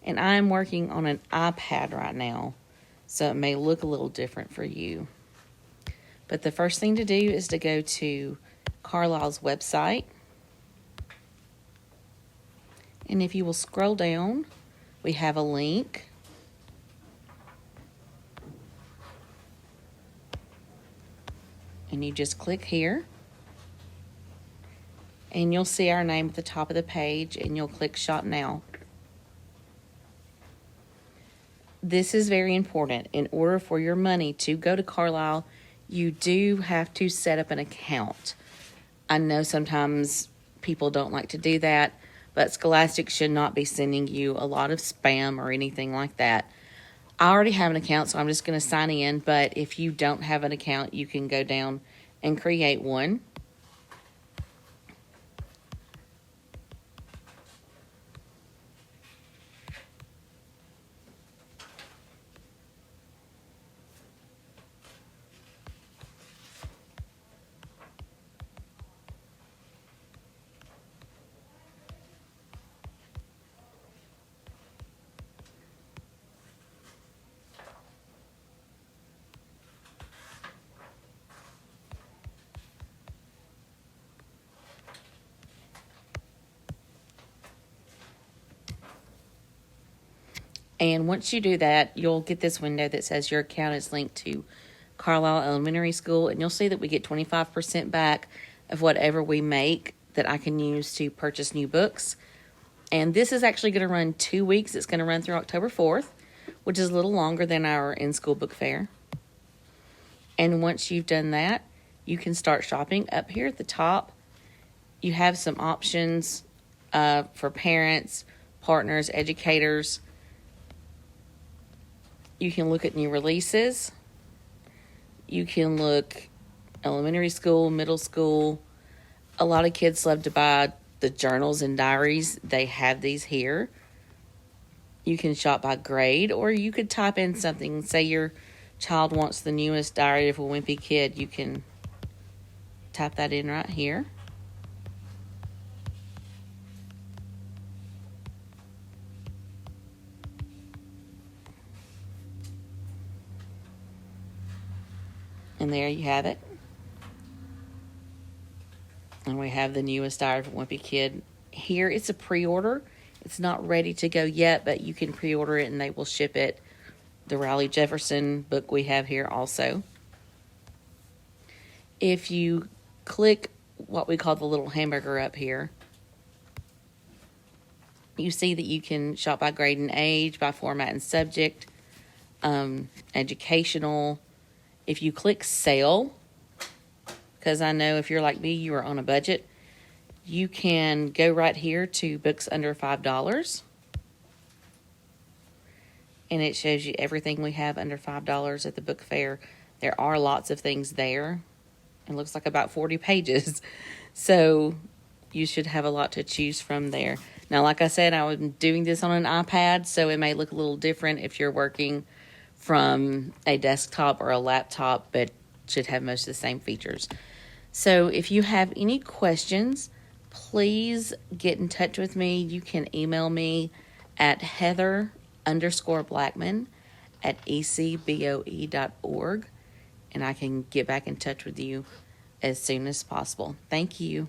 And I'm working on an iPad right now, so it may look a little different for you. But the first thing to do is to go to Carlisle's website. And if you will scroll down, we have a link. And you just click here. And you'll see our name at the top of the page, and you'll click Shop Now. This is very important. In order for your money to go to Carlisle, you do have to set up an account. I know sometimes people don't like to do that, but Scholastic should not be sending you a lot of spam or anything like that. I already have an account, so I'm just going to sign in, but if you don't have an account, you can go down and create one. And once you do that, you'll get this window that says your account is linked to Carlisle Elementary School, and you'll see that we get 25% back of whatever we make that I can use to purchase new books. And this is actually going to run 2 weeks. It's going to run through October 4th, which is a little longer than our in-school book fair. And once you've done that, you can start shopping. Up here at the top, you have some options for parents, partners, educators. You can look at new releases. You can look elementary school, middle school. A lot of kids love to buy the journals and diaries. They have these here. You can shop by grade, or you could type in something. Say your child wants the newest Diary of a Wimpy Kid. You can type that in right here. And there you have it. And we have the newest Diary of a Wimpy Kid. Here it's a pre-order. It's not ready to go yet, but you can pre-order it and they will ship it. The Raleigh Jefferson book we have here also. If you click what we call the little hamburger up here, you see that you can shop by grade and age, by format and subject, educational. If you click sale, because I know if you're like me, you are on a budget, you can go right here to books under $5. And it shows you everything we have under $5 at the book fair. There are lots of things there. It looks like about 40 pages. So you should have a lot to choose from there. Now, like I said, I'm doing this on an iPad, so it may look a little different if you're working from a desktop or a laptop, but should have most of the same features. So if you have any questions, please get in touch with me. You can email me at heather_blackman@ecboe.org, and I can get back in touch with you as soon as possible. Thank you.